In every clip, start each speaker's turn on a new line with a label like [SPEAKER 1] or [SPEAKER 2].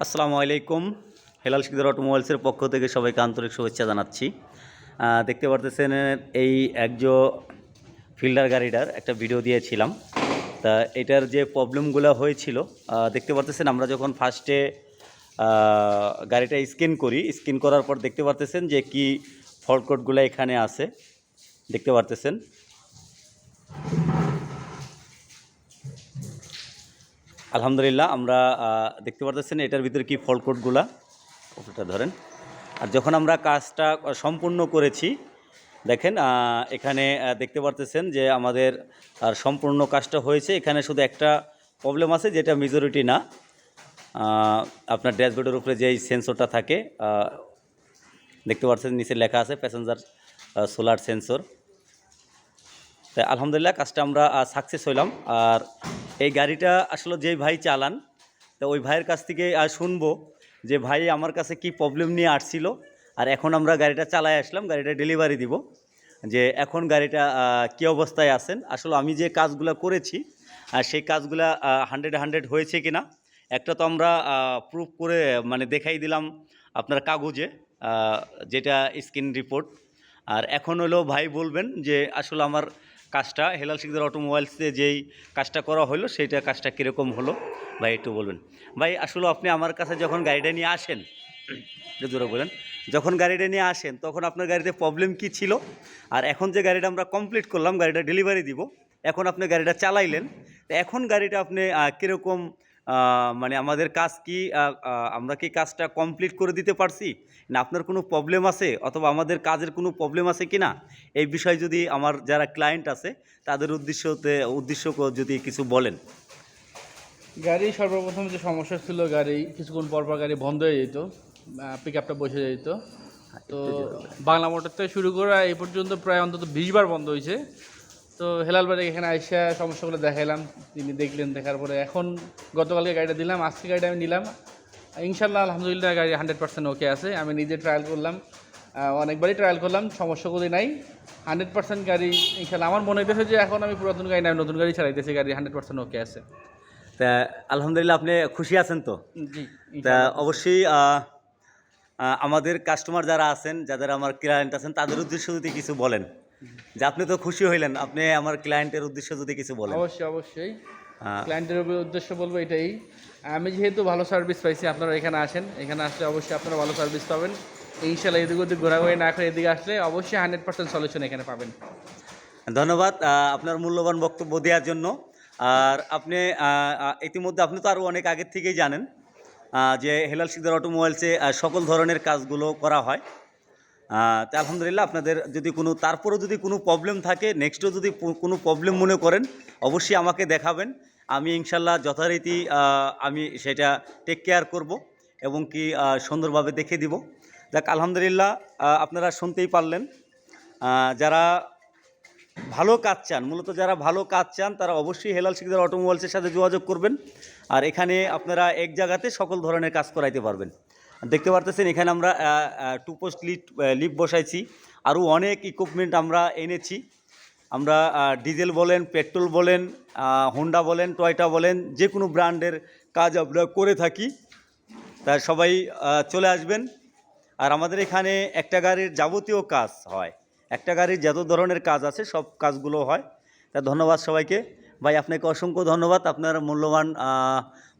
[SPEAKER 1] আসসালামু আলাইকুম। হেলাল শিকদার অটোমোবাইলসের পক্ষ থেকে সবাইকে আন্তরিক শুভেচ্ছা জানাচ্ছি। দেখতে পারতেছেন এই একজো ফিল্ডার গাড়িটার একটা ভিডিও দিয়েছিলাম। তা এটার যে প্রবলেমগুলো হয়েছিল দেখতে পারতেছেন, আমরা যখন ফার্স্টে গাড়িটা স্ক্যান করার পর দেখতে পারতেছেন যে কি ফল্ট কোডগুলো এখানে আছে। দেখতে পারতেছেন আলহামদুলিল্লাহ, আমরা দেখতে পারতেছেন এটার ভিতরে কি ফল্ট কোডগুলা ওটা ধরেন। আর যখন আমরা কাজটা সম্পূর্ণ করেছি, দেখেন এখানে দেখতে পারতেছেন যে আমাদের আর সম্পূর্ণ কাজটা হয়েছে। এখানে শুধু একটা প্রবলেম আছে, যেটা মেজরিটি না। আপনার ড্যাশবোর্ডের উপরে যেই সেন্সরটা থাকে, দেখতে পাচ্ছেন নিচে লেখা আছে প্যাসেঞ্জার সোলার সেন্সর। তাই আলহামদুলিল্লাহ কাজটা আমরা সাকসেস হইলাম। আর এই গাড়িটা আসলে যেই ভাই চালান, তো ওই ভাইয়ের কাছ থেকে শুনবো যে ভাই আমার কাছে কি প্রবলেম নিয়ে আসছিল, আর এখন আমরা গাড়িটা চালায় আসলাম, গাড়িটা ডেলিভারি দিব, যে এখন গাড়িটা কী অবস্থায় আছেন। আসলে আমি যে কাজগুলো করেছি সেই কাজগুলা 100 হয়েছে কি না, একটা তো আমরা প্রুফ করে মানে দেখাই দিলাম আপনার কাগজে, যেটা স্ক্রিন রিপোর্ট। আর এখন হলো ভাই বলবেন যে আসলে আমার কাজটা হেলাল শিকদার অটোমোবাইলসে যেই কাজটা করা হলো সেইটা কাজটা কীরকম হলো ভাই একটু বলবেন। ভাই আসলে আপনি আমার কাছে যখন গাড়িটা নিয়ে আসেন, জোরে বলেন, যখন গাড়িটা নিয়ে আসেন তখন আপনার গাড়িতে প্রবলেম কি ছিল, আর এখন যে গাড়িটা আমরা কমপ্লিট করলাম, গাড়িটা ডেলিভারি দিব, এখন আপনি গাড়িটা চালাইলেন, তো এখন গাড়িটা আপনি কীরকম মানে আমাদের কাজ কি আমরা কি কাজটা কমপ্লিট করে দিতে পারছি না আপনার কোনো প্রবলেম আছে, অথবা আমাদের কাজের কোনো প্রবলেম আছে কি না, এই বিষয়ে যদি আমার যারা ক্লায়েন্ট আছে তাদের উদ্দেশ্য যদি কিছু বলেন।
[SPEAKER 2] গাড়ি সর্বপ্রথম যে সমস্যা ছিল, গাড়ি কিছুক্ষণ পর গাড়ি বন্ধ হয়ে যেত, পিক আপটা বসে যেত। তো বাংলা মোটর থেকে শুরু করে এই পর্যন্ত প্রায় অন্তত 20 বার বন্ধ হয়েছে। তো হেলাল ভাই এখানে আইসা সমস্যাগুলো দেখাইলাম, তিনি দেখলেন, দেখার পরে এখন গতকালকে গাড়িটা দিলাম, আজকে গাড়িটা আমি নিলাম। ইনশাল্লাহ আলহামদুলিল্লাহ গাড়ি 100% ওকে আছে। আমি নিজে ট্রায়াল করলাম, অনেকবারই ট্রায়াল করলাম, সমস্যাগুলি নাই। 100% গাড়ি ইনশাল্লাহ আমার মনে হইতেছে যে এখন আমি পুরাতন গাড়ি না, নতুন গাড়ি চালাইতেছি, গাড়ি 100% ওকে আছে।
[SPEAKER 1] তা আলহামদুলিল্লাহ আপনি খুশি আছেন তো?
[SPEAKER 2] জি,
[SPEAKER 1] তা অবশ্যই আমাদের কাস্টমার যারা আছেন, যাদের আমার ক্লায়েন্ট আছেন, তাদের উদ্দেশ্য যদি কিছু বলেন, যে আপনি তো খুশি হইলেন, আপনি আমার ক্লায়েন্টের উদ্দেশ্য যদি কিছু বলেন।
[SPEAKER 2] অবশ্যই ক্লায়েন্টের উদ্দেশ্য বলবো এটাই, আমি যেহেতু ভালো সার্ভিস পাইছি, আপনারা এখানে আসেন, এখানে আসলে অবশ্যই আপনারা ভালো সার্ভিস পাবেন ইনশাল্লাহ। এদিক ওদিক ঘোরাঘুরি না করে এদিকে আসলে অবশ্যই 100% সলিউশন এখানে পাবেন।
[SPEAKER 1] ধন্যবাদ আপনার মূল্যবান বক্তব্য দেওয়ার জন্য। আর আপনি ইতিমধ্যে আপনি তো আরও অনেক আগের থেকেই জানেন যে হেলাল শিকদার অটোমোবাইলসে সকল ধরনের কাজগুলো করা হয়। তো আলহামদুলিল্লাহ আপনাদের যদি তারপরেও যদি কোনো প্রবলেম থাকে, নেক্সটও যদি কোনো প্রবলেম মনে করেন, অবশ্যই আমাকে দেখাবেন। আমি ইনশাল্লাহ যথারীতি আমি সেটা টেক কেয়ার করব এবং কি সুন্দরভাবে দেখে দিব। যাক আলহামদুলিল্লাহ, আপনারা শুনতেই পারলেন, যারা ভালো কাজ চান, মূলত যারা ভালো কাজ চান তারা অবশ্যই হেলাল শিকদার অটোমোবাইলসের সাথে যোগাযোগ করবেন। আর এখানে আপনারা এক জায়গাতে সকল ধরনের কাজ করাইতে পারবেন। দেখতে পারতেছেন এখানে আমরা 2 পোস্ট লিফট বসাইছি, আরও অনেক ইকুইপমেন্ট আমরা এনেছি। আমরা ডিজেল বলেন, পেট্রোল বলেন, হোন্ডা বলেন, টয়োটা বলেন, যে কোনো ব্র্যান্ডের কাজ আমরা করে থাকি। তা সবাই চলে আসবেন। আর আমাদের এখানে একটা গাড়ির যাবতীয় কাজ হয়, একটা গাড়ির যত ধরনের কাজ আছে সব কাজগুলো হয়। তা ধন্যবাদ সবাইকে। ভাই আপনাকে অসংখ্য ধন্যবাদ আপনার মূল্যবান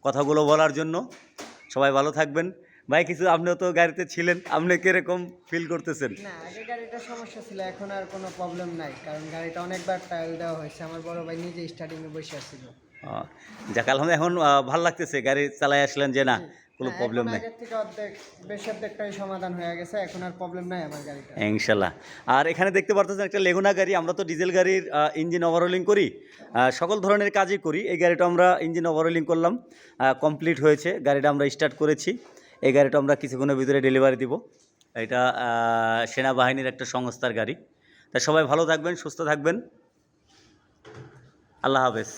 [SPEAKER 1] কথাগুলো বলার জন্য। সবাই ভালো থাকবেন। ভাই কিছু, আপনিও তো গাড়িতে ছিলেন, আপনি কিরকম ফিল করতেছেন?
[SPEAKER 3] না, আগে গাড়িটার সমস্যা ছিল, এখন আর কোনো প্রবলেম নাই, কারণ গাড়িটা অনেকবার ট্রায়াল দেওয়া হয়েছে। আমার বড় ভাই নিজে স্টার্টিংয়ে বসে আসছিল।
[SPEAKER 1] যাক আলহামদুলিল্লাহ, এখন ভালো লাগতেছে, গাড়ি চালাই আসলেন যে না কোনো প্রবলেম নেই।
[SPEAKER 3] আগের থেকে বেশি অর্ধেকটাই সমাধান হয়ে গেছে, এখন আর প্রবলেম নাই আমার গাড়িটা
[SPEAKER 1] ইনশাল্লাহ। আর এখানে দেখতে পারতেছেন একটা লেগুনা গাড়ি। আমরা তো ডিজেল গাড়ির ইঞ্জিন ওভারহোলিং করি, সকল ধরনের কাজই করি। এই গাড়িটা আমরা ইঞ্জিন ওভারহোলিং করলাম, কমপ্লিট হয়েছে, গাড়িটা আমরা স্টার্ট করেছি। এই গাড়িটা আমরা কিছুক্ষণের ভিতরে ডেলিভারি দিব। এটা সেনাবাহিনীর একটা সংস্থার গাড়ি। তাই সবাই ভালো থাকবেন, সুস্থ থাকবেন। আল্লাহ হাফেজ।